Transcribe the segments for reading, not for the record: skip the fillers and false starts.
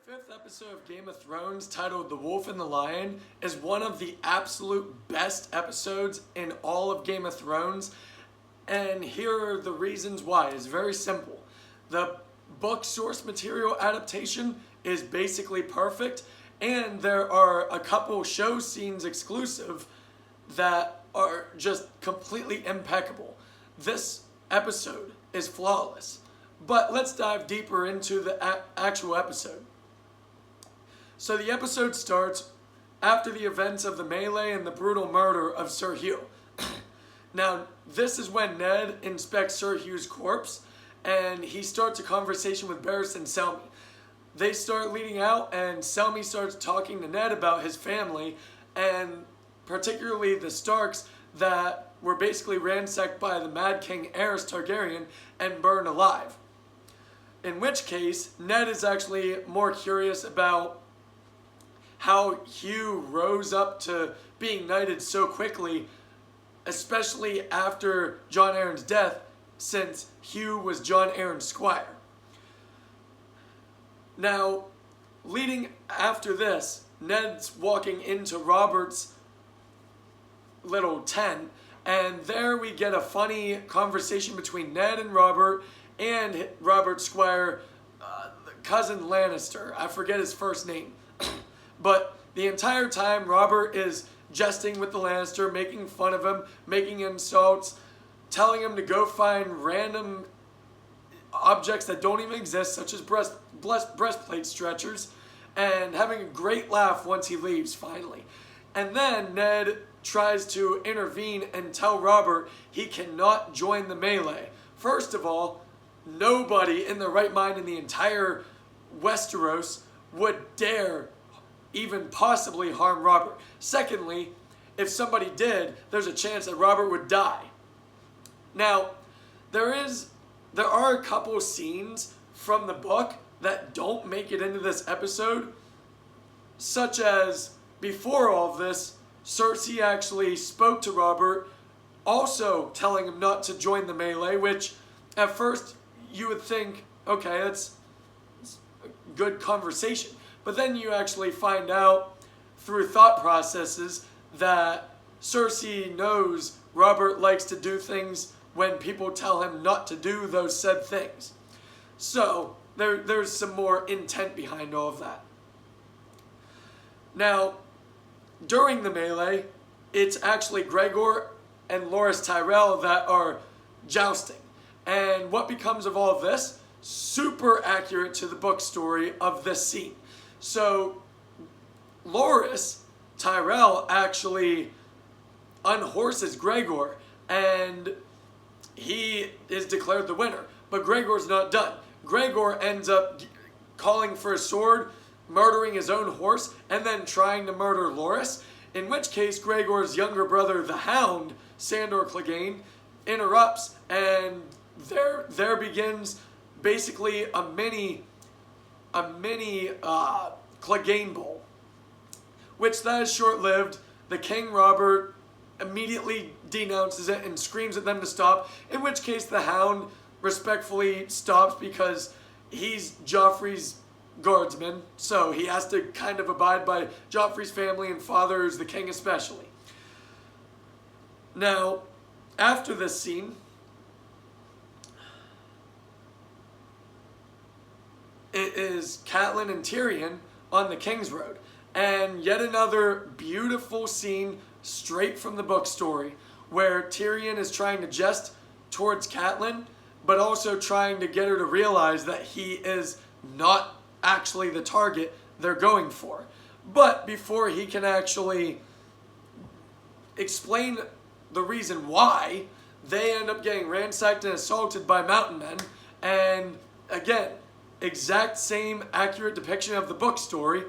fifth episode of Game of Thrones, titled The Wolf and the Lion, is one of the absolute best episodes in all of Game of Thrones. And here are the reasons why. It's very simple. The book source material adaptation is basically perfect, and there are a couple show scenes exclusive that are just completely impeccable. This episode is flawless. But let's dive deeper into the actual episode. So the episode starts after the events of the melee and the brutal murder of Sir Hugh. Now, this is when Ned inspects Sir Hugh's corpse, and he starts a conversation with Barristan Selmy. They start leading out, and Selmy starts talking to Ned about his family, and particularly the Starks that were basically ransacked by the Mad King Aerys Targaryen and burned alive. In which case, Ned is actually more curious about how Hugh rose up to being knighted so quickly, especially after Jon Arryn's death, since Hugh was Jon Arryn's squire. Now, leading after this, Ned's walking into Robert's little tent, and there we get a funny conversation between Ned and Robert and Robert's squire, cousin Lannister. I forget his first name. But the entire time, Robert is jesting with the Lannister, making fun of him, making insults, telling him to go find random objects that don't even exist, such as breastplate stretchers, and having a great laugh once he leaves, finally. And then Ned tries to intervene and tell Robert he cannot join the melee. First of all, nobody in their right mind in the entire Westeros would dare even possibly harm Robert. Secondly, if somebody did, there's a chance that Robert would die. Now, there are a couple scenes from the book that don't make it into this episode, such as before all of this, Cersei actually spoke to Robert, also telling him not to join the melee, which at first you would think, okay, that's a good conversation. But then you actually find out through thought processes that Cersei knows Robert likes to do things when people tell him not to do those said things. So there's some more intent behind all of that. Now, during the melee, it's actually Gregor and Loras Tyrell that are jousting. And what becomes of all of this? Super accurate to the book story of this scene. So, Loras Tyrell actually unhorses Gregor, and he is declared the winner. But Gregor's not done. Gregor ends up calling for a sword, murdering his own horse, and then trying to murder Loras, in which case Gregor's younger brother, the Hound, Sandor Clegane, interrupts, and there begins basically a mini Clegane Bowl, which that is short-lived. The King Robert immediately denounces it and screams at them to stop, in which case the Hound respectfully stops because he's Joffrey's guardsman, so he has to kind of abide by Joffrey's family and father, who's the king especially. Now, after this scene, it is Catelyn and Tyrion on the King's Road. And yet another beautiful scene straight from the book story, where Tyrion is trying to jest towards Catelyn, but also trying to get her to realize that he is not actually the target they're going for. But before he can actually explain the reason why, they end up getting ransacked and assaulted by mountain men. And again, exact same accurate depiction of the book story.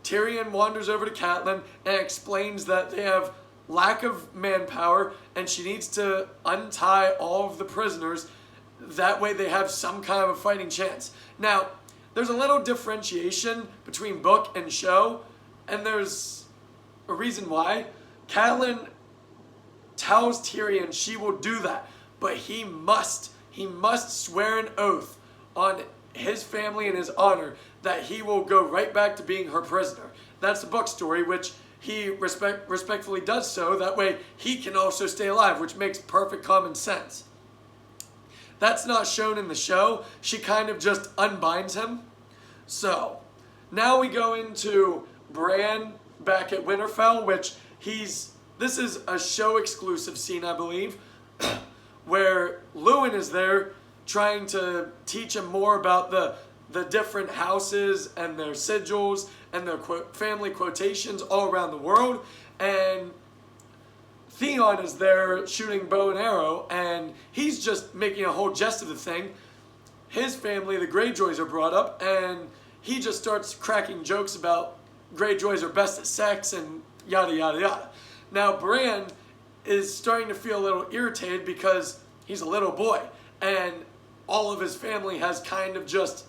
Tyrion wanders over to Catelyn and explains that they have lack of manpower and she needs to untie all of the prisoners. That way they have some kind of a fighting chance. Now, there's a little differentiation between book and show, and there's a reason why. Catelyn tells Tyrion she will do that, but he must swear an oath on his family and his honor, that he will go right back to being her prisoner. That's the book story, which he respectfully does so. That way he can also stay alive, which makes perfect common sense. That's not shown in the show. She kind of just unbinds him. So, now we go into Bran back at Winterfell, which this is a show exclusive scene, I believe, where Luwin is there trying to teach him more about the different houses and their sigils and their family quotations all around the world. And Theon is there shooting bow and arrow, and he's just making a whole jest of the thing. His family, the Greyjoys, are brought up, and he just starts cracking jokes about Greyjoys are best at sex and yada, yada, yada. Now, Bran is starting to feel a little irritated because he's a little boy, and all of his family has kind of just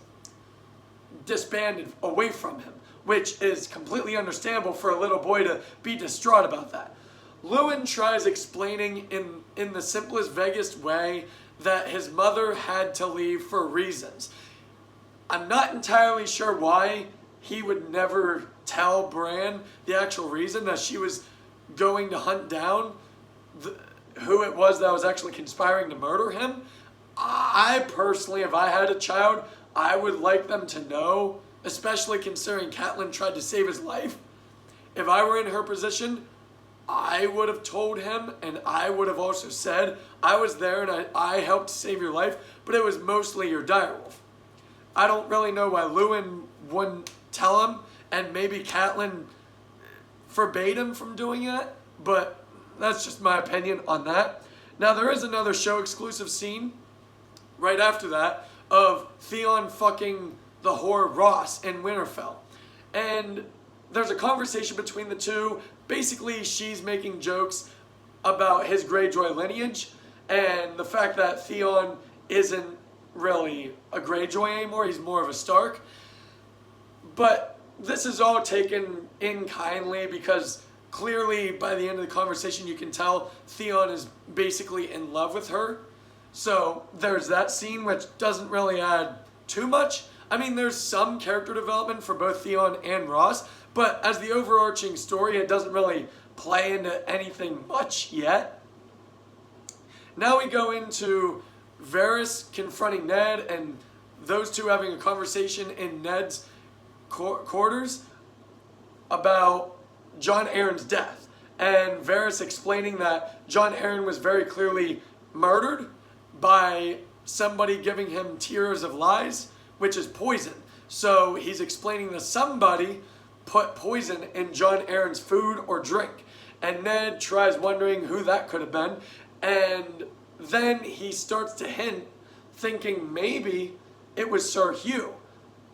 disbanded away from him, which is completely understandable for a little boy to be distraught about that. Luwin tries explaining in the simplest, vaguest way that his mother had to leave for reasons. I'm not entirely sure why he would never tell Bran the actual reason, that she was going to hunt down who it was that was actually conspiring to murder him. I personally, if I had a child, I would like them to know, especially considering Catelyn tried to save his life. If I were in her position, I would have told him, and I would have also said, I was there and I helped save your life, but it was mostly your direwolf. I don't really know why Luwin wouldn't tell him, and maybe Catelyn forbade him from doing it, but that's just my opinion on that. Now, there is another show exclusive scene right after that of Theon fucking the whore Ross in Winterfell. And there's a conversation between the two. Basically, she's making jokes about his Greyjoy lineage and the fact that Theon isn't really a Greyjoy anymore. He's more of a Stark. But this is all taken in kindly because clearly by the end of the conversation you can tell Theon is basically in love with her. So there's that scene, which doesn't really add too much. I mean, there's some character development for both Theon and Ross, but as the overarching story, it doesn't really play into anything much yet. Now we go into Varys confronting Ned and those two having a conversation in Ned's quarters about Jon Arryn's death. And Varys explaining that Jon Arryn was very clearly murdered by somebody giving him tears of lies, which is poison. So he's explaining that somebody put poison in Jon Arryn's food or drink. And Ned tries wondering who that could have been. And then he starts to hint, thinking maybe it was Sir Hugh.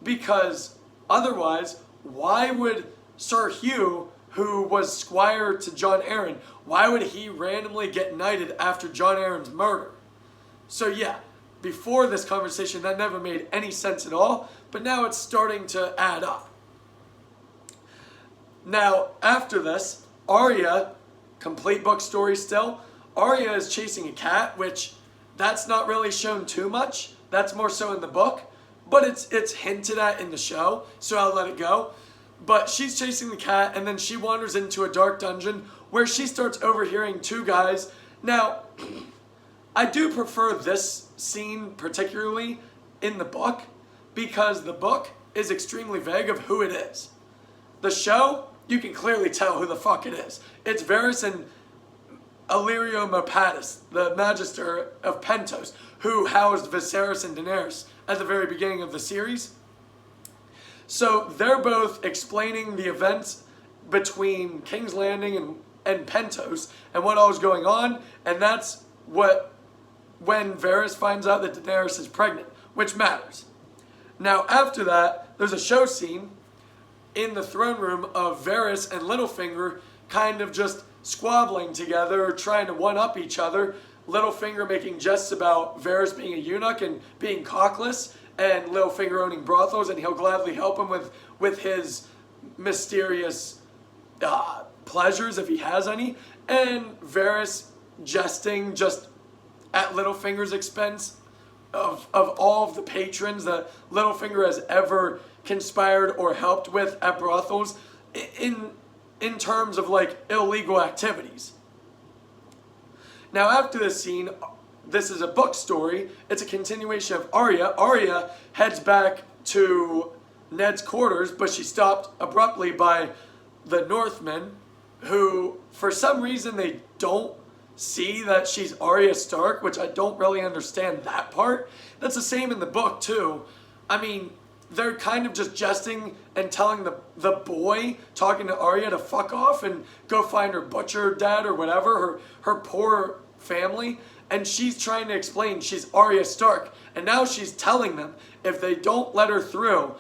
Because otherwise, why would Sir Hugh, who was squire to Jon Arryn, why would he randomly get knighted after Jon Arryn's murder? So yeah, before this conversation, that never made any sense at all, but now it's starting to add up. Now, after this, Arya, complete book story still, Arya is chasing a cat, which that's not really shown too much. That's more so in the book, but it's hinted at in the show, so I'll let it go. But she's chasing the cat, and then she wanders into a dark dungeon where she starts overhearing two guys. Now, I do prefer this scene particularly in the book because the book is extremely vague of who it is. The show, you can clearly tell who the fuck it is. It's Varys and Illyrio Mopatis, the Magister of Pentos, who housed Viserys and Daenerys at the very beginning of the series. So they're both explaining the events between King's Landing and Pentos and what all is going on, and that's when Varys finds out that Daenerys is pregnant, which matters. Now after that, there's a show scene in the throne room of Varys and Littlefinger kind of just squabbling together, trying to one-up each other. Littlefinger making jests about Varys being a eunuch and being cockless, and Littlefinger owning brothels, and he'll gladly help him with his mysterious pleasures if he has any. And Varys jesting just at Littlefinger's expense of all of the patrons that Littlefinger has ever conspired or helped with at brothels in terms of like illegal activities. Now after this scene, this is a book story. It's a continuation of Arya. Arya heads back to Ned's quarters, but she's stopped abruptly by the Northmen, who for some reason they don't see that she's Arya Stark, which I don't really understand that part. That's the same in the book too. I mean, they're kind of just jesting and telling the boy talking to Arya to fuck off and go find her butcher dad or whatever, her poor family. And she's trying to explain she's Arya Stark. And now she's telling them if they don't let her through,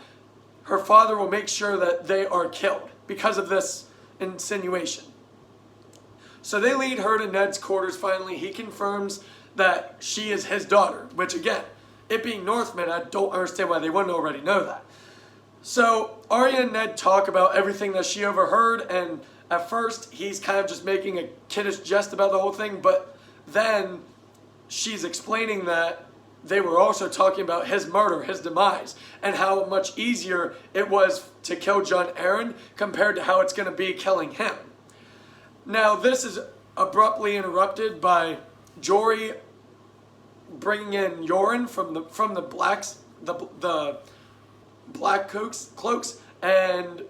her father will make sure that they are killed because of this insinuation. So they lead her to Ned's quarters finally. He confirms that she is his daughter, which again, it being Northmen, I don't understand why they wouldn't already know that. So Arya and Ned talk about everything that she overheard, and at first he's kind of just making a kiddish jest about the whole thing, but then she's explaining that they were also talking about his murder, his demise, and how much easier it was to kill Jon Arryn compared to how it's going to be killing him. Now this is abruptly interrupted by Jory bringing in Yoren from the blacks, the black cloaks, and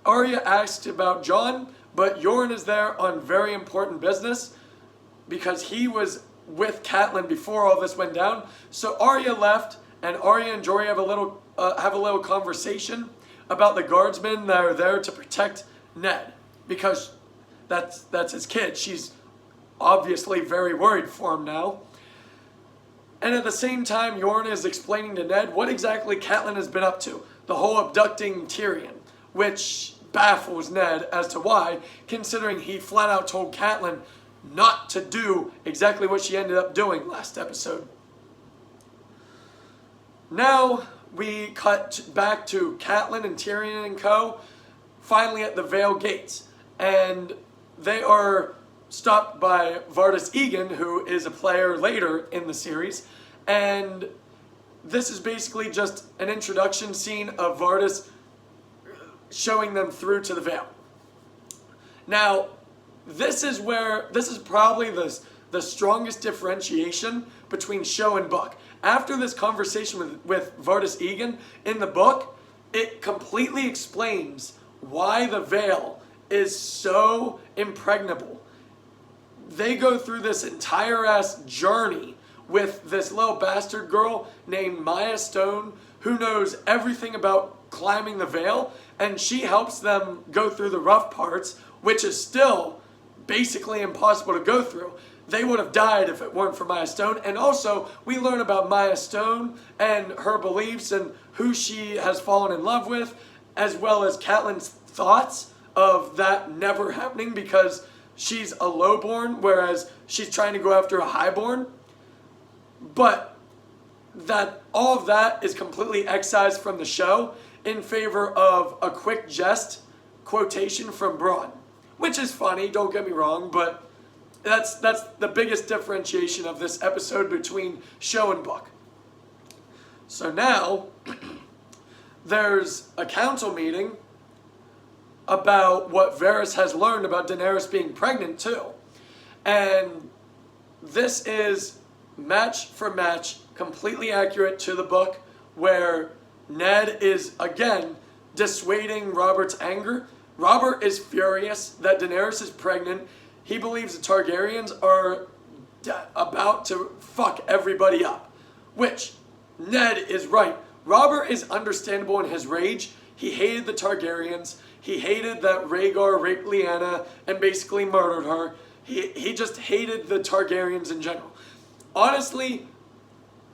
Arya asked about Jon, but Yoren is there on very important business because he was with Catelyn before all this went down. So Arya left, and Arya and Jory have a little conversation about the guardsmen that are there to protect Ned, because that's his kid. She's obviously very worried for him now. And at the same time, Yoren is explaining to Ned what exactly Catelyn has been up to, the whole abducting Tyrion, which baffles Ned as to why, considering he flat out told Catelyn not to do exactly what she ended up doing last episode. Now we cut back to Catelyn and Tyrion and co. finally at the Vale Gates, and they are stopped by Vardis Egan, who is a player later in the series, and this is basically just an introduction scene of Vardis showing them through to the Vale. Now, this is probably the strongest differentiation between show and book. After this conversation with Vardis Egan in the book, it completely explains why the Vale is so impregnable. They go through this entire ass journey with this little bastard girl named Maya Stone, who knows everything about climbing the Vale, and she helps them go through the rough parts, which is still basically impossible to go through. They would have died if it weren't for Maya Stone. And also, we learn about Maya Stone and her beliefs and who she has fallen in love with, as well as Catelyn's thoughts of that never happening because she's a lowborn, whereas she's trying to go after a highborn. But that all of that is completely excised from the show in favor of a quick jest quotation from Bronn, which is funny, don't get me wrong, but that's the biggest differentiation of this episode between show and book. So now there's a council meeting about what Varys has learned about Daenerys being pregnant too. And this is match for match, completely accurate to the book, where Ned is again dissuading Robert's anger. Robert is furious that Daenerys is pregnant. He believes the Targaryens are about to fuck everybody up, which Ned is right. Robert is understandable in his rage. He hated the Targaryens. He hated that Rhaegar raped Lyanna and basically murdered her. He just hated the Targaryens in general. Honestly,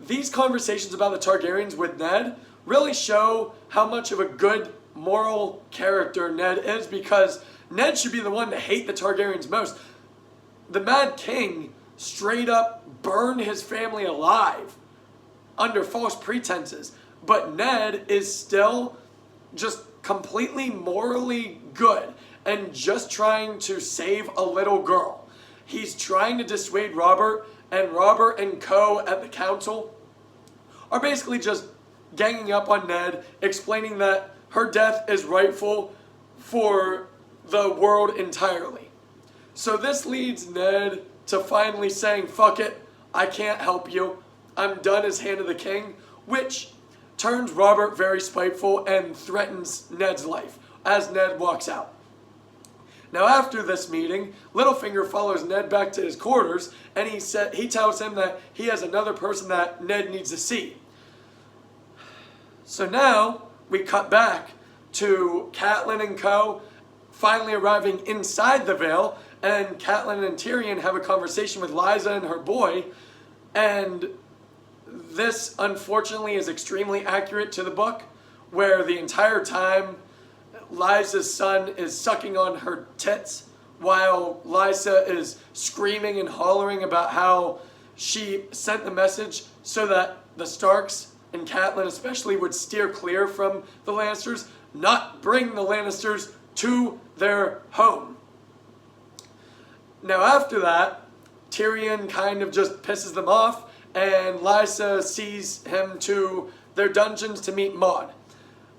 these conversations about the Targaryens with Ned really show how much of a good moral character Ned is, because Ned should be the one to hate the Targaryens most. The Mad King straight up burned his family alive under false pretenses, but Ned is still just completely morally good and just trying to save a little girl. He's trying to dissuade Robert and Robert and Co. at the council are basically just ganging up on Ned, explaining that her death is rightful for the world entirely. So this leads Ned to finally saying, fuck it, I can't help you. I'm done as Hand of the King, which turns Robert very spiteful and threatens Ned's life as Ned walks out. Now after this meeting, Littlefinger follows Ned back to his quarters, and he tells him that he has another person that Ned needs to see. So now we cut back to Catelyn and Co. finally arriving inside the Vale, and Catelyn and Tyrion have a conversation with Lysa and her boy, and this unfortunately is extremely accurate to the book, where the entire time Lysa's son is sucking on her tits while Lysa is screaming and hollering about how she sent the message so that the Starks and Catelyn especially would steer clear from the Lannisters, not bring the Lannisters to their home. Now after that, Tyrion kind of just pisses them off, and Lysa sees him to their dungeons to meet Maud.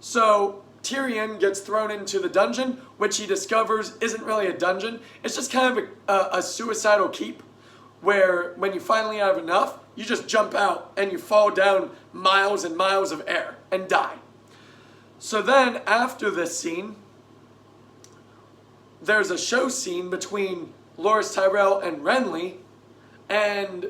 So Tyrion gets thrown into the dungeon, which he discovers isn't really a dungeon. It's just kind of a suicidal keep, where when you finally have enough, you just jump out and you fall down miles and miles of air and die. So then, after this scene, there's a show scene between Loras Tyrell and Renly, and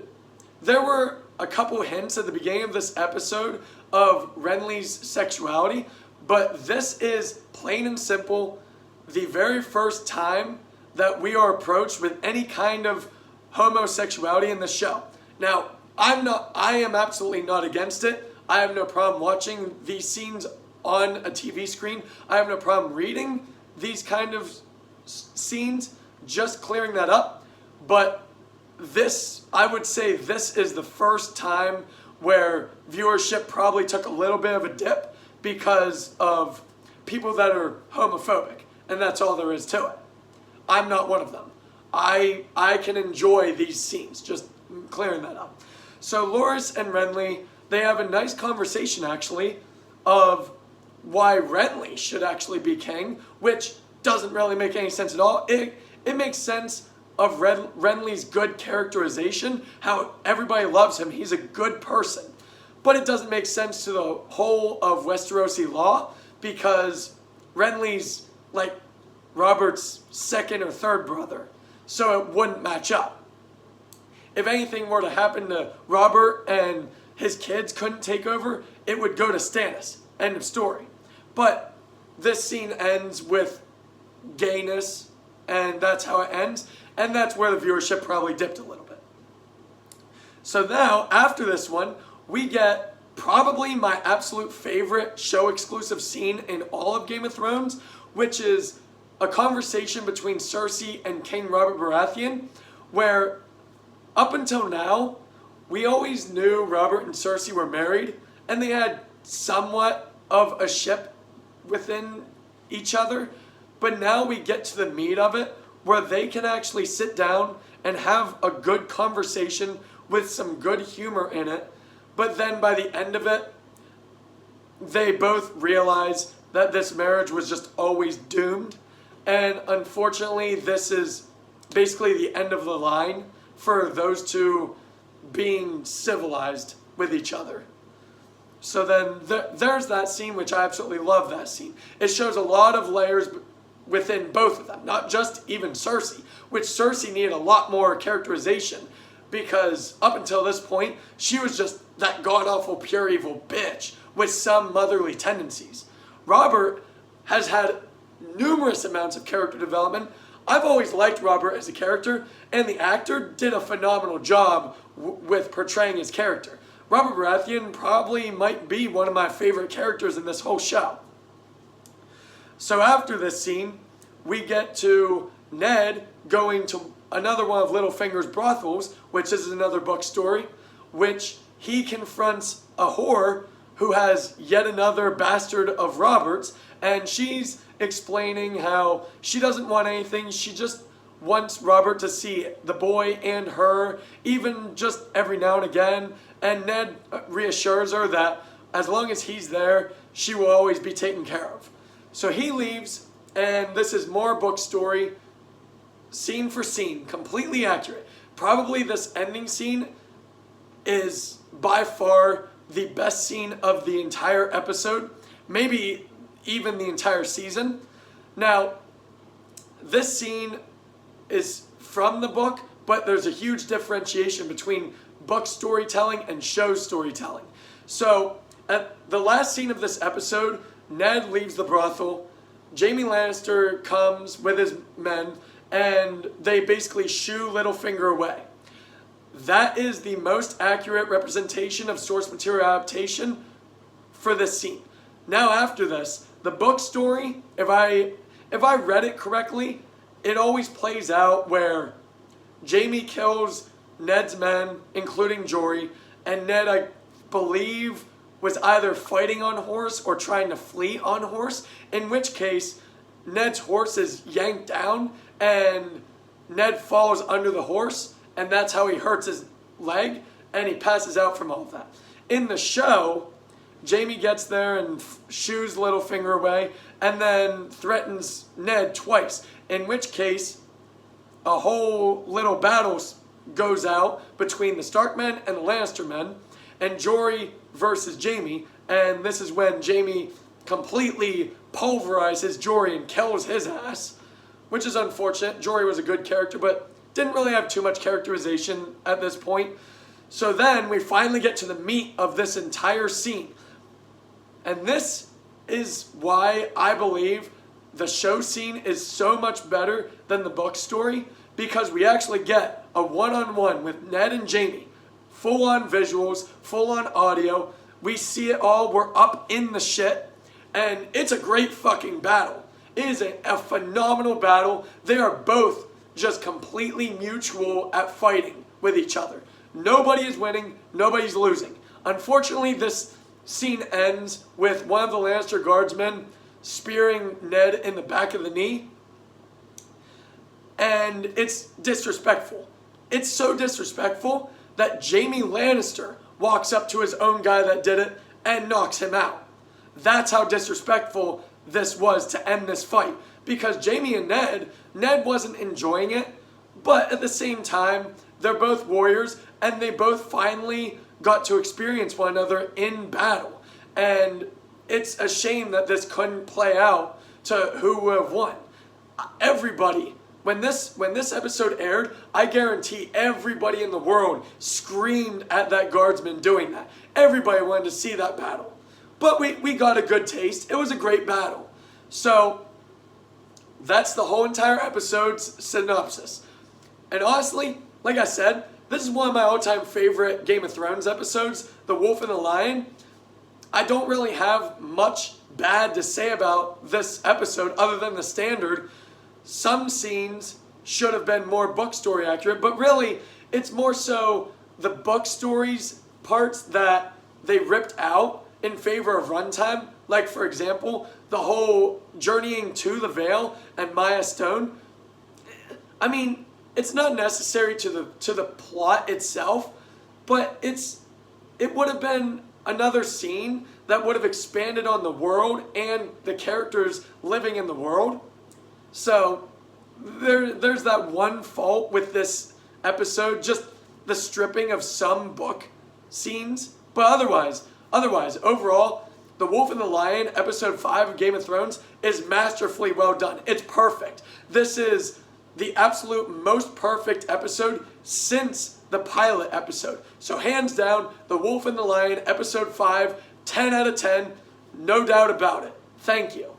there were a couple hints at the beginning of this episode of Renly's sexuality, but this is plain and simple the very first time that we are approached with any kind of homosexuality in the show. Now, I am absolutely not against it. I have no problem watching these scenes on a TV screen. I have no problem reading these kind of scenes, just clearing that up. But this, I would say this is the first time where viewership probably took a little bit of a dip because of people that are homophobic, and that's all there is to it. I'm not one of them. I can enjoy these scenes, just clearing that up. So Loras and Renly, they have a nice conversation actually of why Renly should actually be king, which doesn't really make any sense at all. It makes sense of Renly's good characterization, how everybody loves him, he's a good person. But it doesn't make sense to the whole of Westerosi law, because Renly's like Robert's second or third brother, so it wouldn't match up. If anything were to happen to Robert and his kids couldn't take over, it would go to Stannis. End of story. But this scene ends with gayness, and that's how it ends, and that's where the viewership probably dipped a little bit. So now, after this one, we get probably my absolute favorite show exclusive scene in all of Game of Thrones, which is a conversation between Cersei and King Robert Baratheon, where up until now, we always knew Robert and Cersei were married, and they had somewhat of a ship within each other, but now we get to the meat of it, where they can actually sit down and have a good conversation with some good humor in it, but then by the end of it, they both realize that this marriage was just always doomed, and unfortunately this is basically the end of the line for those two being civilized with each other. So then there's that scene, which I absolutely love that scene. It shows a lot of layers within both of them, not just even Cersei, which Cersei needed a lot more characterization, because up until this point, she was just that god-awful pure evil bitch with some motherly tendencies. Robert has had numerous amounts of character development. I've always liked Robert as a character, and the actor did a phenomenal job with portraying his character. Robert Baratheon probably might be one of my favorite characters in this whole show. So after this scene, we get to Ned going to another one of Littlefinger's brothels, which is another book story, which he confronts a whore who has yet another bastard of Robert's, and she's explaining how she doesn't want anything, she just wants Robert to see the boy and her, even just every now and again. And Ned reassures her that as long as he's there, she will always be taken care of. So he leaves, and this is more book story, scene for scene, completely accurate. Probably this ending scene is by far the best scene of the entire episode, maybe even the entire season. Now, this scene is from the book, but there's a huge differentiation between book storytelling and show storytelling. So, at the last scene of this episode, Ned leaves the brothel, Jaime Lannister comes with his men, and they basically shoo Littlefinger away. That is the most accurate representation of source material adaptation for this scene. Now after this, the book story, if I read it correctly, it always plays out where Jaime kills Ned's men, including Jory, and Ned, I believe, was either fighting on horse or trying to flee on horse, in which case Ned's horse is yanked down and Ned falls under the horse, and that's how he hurts his leg, and he passes out from all of that. In the show, Jaime gets there and shoos Littlefinger away, and then threatens Ned twice, in which case a whole little battle goes out between the Stark men and the Lannister men, and Jory versus Jaime, and this is when Jaime completely pulverizes Jory and kills his ass, which is unfortunate. Jory was a good character, but didn't really have too much characterization at this point. So then we finally get to the meat of this entire scene. And this is why I believe the show scene is so much better than the book story, because we actually get a one-on-one with Ned and Jaime. Full-on visuals, full-on audio. We see it all. We're up in the shit. And it's a great fucking battle. It is a phenomenal battle. They are both just completely mutual at fighting with each other. Nobody is winning, nobody's losing. Unfortunately, this scene ends with one of the Lannister guardsmen spearing Ned in the back of the knee. And it's disrespectful. It's so disrespectful that Jaime Lannister walks up to his own guy that did it and knocks him out. That's how disrespectful this was to end this fight. Because Jaime and Ned wasn't enjoying it, but at the same time, they're both warriors, and they both finally got to experience one another in battle. And it's a shame that this couldn't play out to who would have won. Everybody, when this episode aired, I guarantee everybody in the world screamed at that guardsman doing that. Everybody wanted to see that battle. But we got a good taste. It was a great battle. So that's the whole entire episode's synopsis. And honestly, like I said, this is one of my all-time favorite Game of Thrones episodes, The Wolf and the Lion. I don't really have much bad to say about this episode other than the standard. Some scenes should have been more book story accurate, but really, it's more so the book stories parts that they ripped out in favor of runtime. Like, for example, the whole journeying to the Vale and Maya Stone. I mean, it's not necessary to the plot itself, but it would have been another scene that would have expanded on the world and the characters living in the world. So there's that one fault with this episode, just the stripping of some book scenes. But otherwise, overall, The Wolf and the Lion, episode 5 of Game of Thrones, is masterfully well done. It's perfect. This is the absolute most perfect episode since the pilot episode. So hands down, The Wolf and the Lion, episode 5, 10 out of 10, no doubt about it. Thank you.